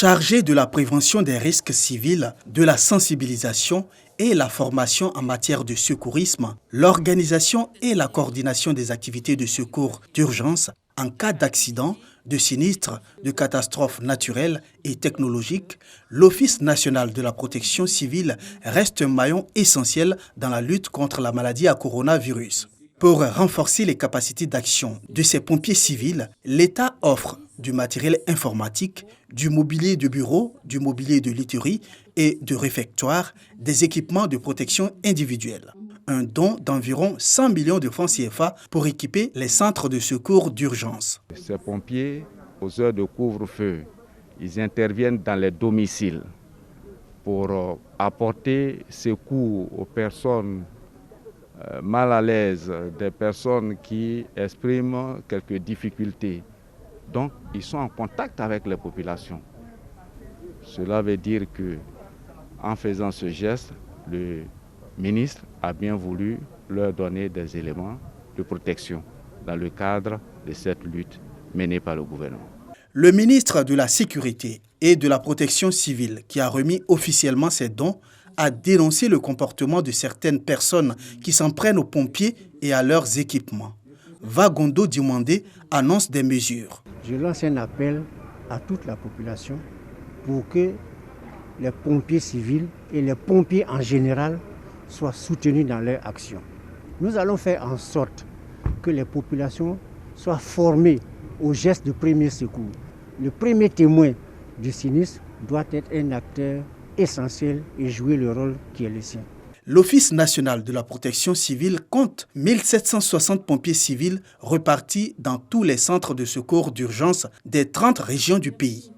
Chargé de la prévention des risques civils, de la sensibilisation et la formation en matière de secourisme, l'organisation et la coordination des activités de secours d'urgence en cas d'accident, de sinistre, de catastrophes naturelles et technologiques, l'Office national de la protection civile reste un maillon essentiel dans la lutte contre la maladie à coronavirus. Pour renforcer les capacités d'action de ces pompiers civils, l'État offre du matériel informatique, du mobilier de bureau, du mobilier de literie et de réfectoire, des équipements de protection individuelle. Un don d'environ 100 millions de francs CFA pour équiper les centres de secours d'urgence. Ces pompiers, aux heures de couvre-feu, ils interviennent dans les domiciles pour apporter secours aux personnes mal à l'aise, des personnes qui expriment quelques difficultés. Donc, ils sont en contact avec les populations. Cela veut dire que, en faisant ce geste, le ministre a bien voulu leur donner des éléments de protection dans le cadre de cette lutte menée par le gouvernement. Le ministre de la Sécurité et de la Protection civile, qui a remis officiellement ces dons, a dénoncé le comportement de certaines personnes qui s'en prennent aux pompiers et à leurs équipements. Vagondo Dimandé annonce des mesures. Je lance un appel à toute la population pour que les pompiers civils et les pompiers en général soient soutenus dans leur action. Nous allons faire en sorte que les populations soient formées aux gestes de premier secours. Le premier témoin du sinistre doit être un acteur essentiel et jouer le rôle qui est le sien. L'Office national de la protection civile compte 1760 pompiers civils repartis dans tous les centres de secours d'urgence des 30 régions du pays.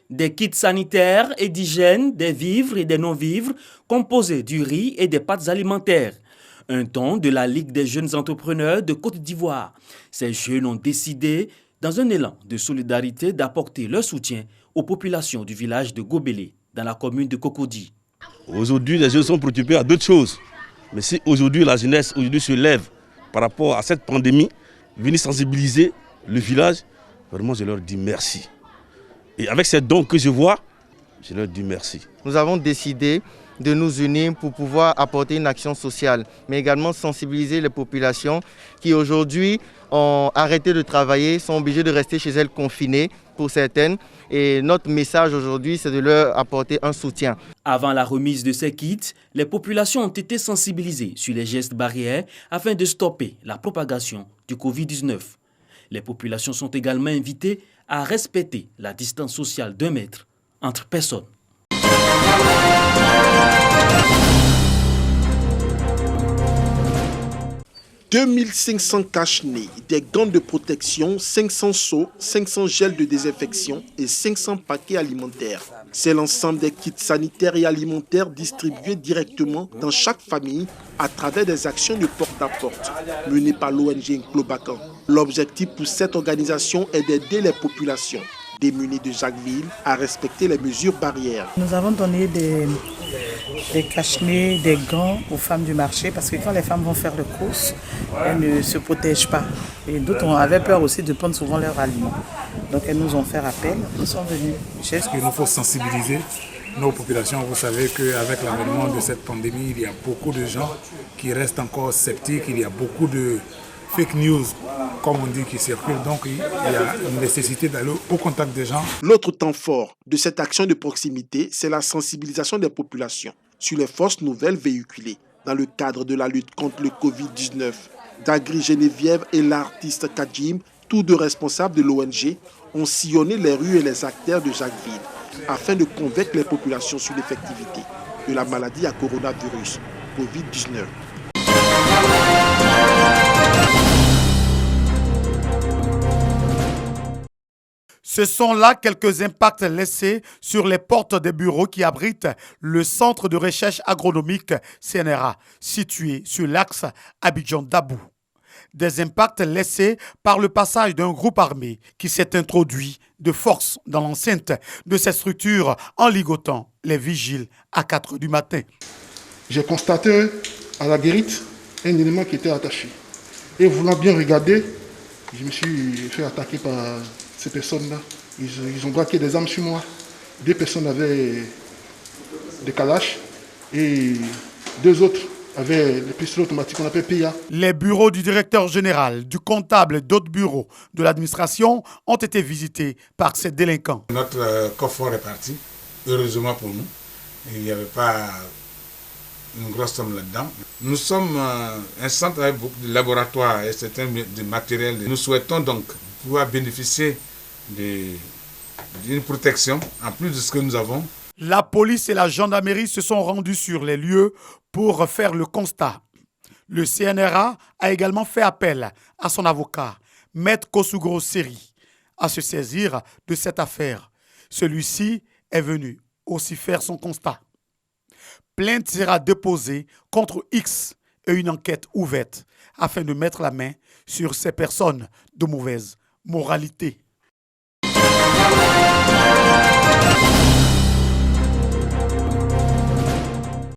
Des kits sanitaires et d'hygiène, des vivres et des non-vivres composés du riz et des pâtes alimentaires. Un don de la Ligue des jeunes entrepreneurs de Côte d'Ivoire. Ces jeunes ont décidé, dans un élan de solidarité, d'apporter leur soutien aux populations du village de Gobélé, dans la commune de Cocody. Aujourd'hui, les jeunes sont préoccupés à d'autres choses. Mais si aujourd'hui la jeunesse se lève par rapport à cette pandémie, venir sensibiliser le village, vraiment je leur dis merci. Et avec ces dons que je vois, je leur dis merci. Nous avons décidé de nous unir pour pouvoir apporter une action sociale, mais également sensibiliser les populations qui aujourd'hui ont arrêté de travailler, sont obligées de rester chez elles confinées pour certaines. Et notre message aujourd'hui, c'est de leur apporter un soutien. Avant la remise de ces kits, les populations ont été sensibilisées sur les gestes barrières afin de stopper la propagation du Covid-19. Les populations sont également invitées à respecter la distance sociale d'1 mètre entre personnes. 2500 cache-nez, des gants de protection, 500 seaux, 500 gels de désinfection et 500 paquets alimentaires. C'est l'ensemble des kits sanitaires et alimentaires distribués directement dans chaque famille à travers des actions de porte-à-porte menées par l'ONG Nglobakan. L'objectif pour cette organisation est d'aider les populations démunies de Jacquesville à respecter les mesures barrières. Nous avons donné des cache-nez, des gants aux femmes du marché parce que quand les femmes vont faire les courses, elles ne se protègent pas. Et d'autres avaient peur aussi de prendre souvent leurs aliments. Donc elles nous ont fait appel, nous sommes venus. Parce qu'il nous faut sensibiliser nos populations. Vous savez qu'avec l'avènement de cette pandémie, il y a beaucoup de gens qui restent encore sceptiques, il y a beaucoup de fake news, comme on dit, qui circulent. Donc il y a une nécessité d'aller au contact des gens. L'autre temps fort de cette action de proximité, c'est la sensibilisation des populations sur les fausses nouvelles véhiculées dans le cadre de la lutte contre le Covid-19. Dagri Geneviève et l'artiste Kadjim, tous deux responsables de l'ONG, ont sillonné les rues et les artères de Jacquesville afin de convaincre les populations sur l'effectivité de la maladie à coronavirus, Covid-19. Ce sont là quelques impacts laissés sur les portes des bureaux qui abritent le Centre de recherche agronomique CNRA, situé sur l'axe Abidjan-Dabou. Des impacts laissés par le passage d'un groupe armé qui s'est introduit de force dans l'enceinte de ces structures en ligotant les vigiles à 4 h du matin. J'ai constaté à la guérite un élément qui était attaché. Et voulant bien regarder, je me suis fait attaquer par ces personnes-là. Ils ont braqué des armes sur moi. 2 personnes avaient des calaches et 2 autres avaient les pistolets automatiques qu'on appelle PIA. Les bureaux du directeur général, du comptable et d'autres bureaux de l'administration ont été visités par ces délinquants. Notre coffre est parti, heureusement pour nous. Il n'y avait pas une grosse somme là-dedans. Nous sommes un centre avec beaucoup de laboratoires et certains de matériel. Nous souhaitons donc pouvoir bénéficier d'une protection en plus de ce que nous avons. La police et la gendarmerie se sont rendus sur les lieux pour faire le constat. Le CNRA a également fait appel à son avocat, Maître Kosugro Seri, à se saisir de cette affaire. Celui-ci est venu aussi faire son constat. Plainte sera déposée contre X et une enquête ouverte afin de mettre la main sur ces personnes de mauvaise moralité.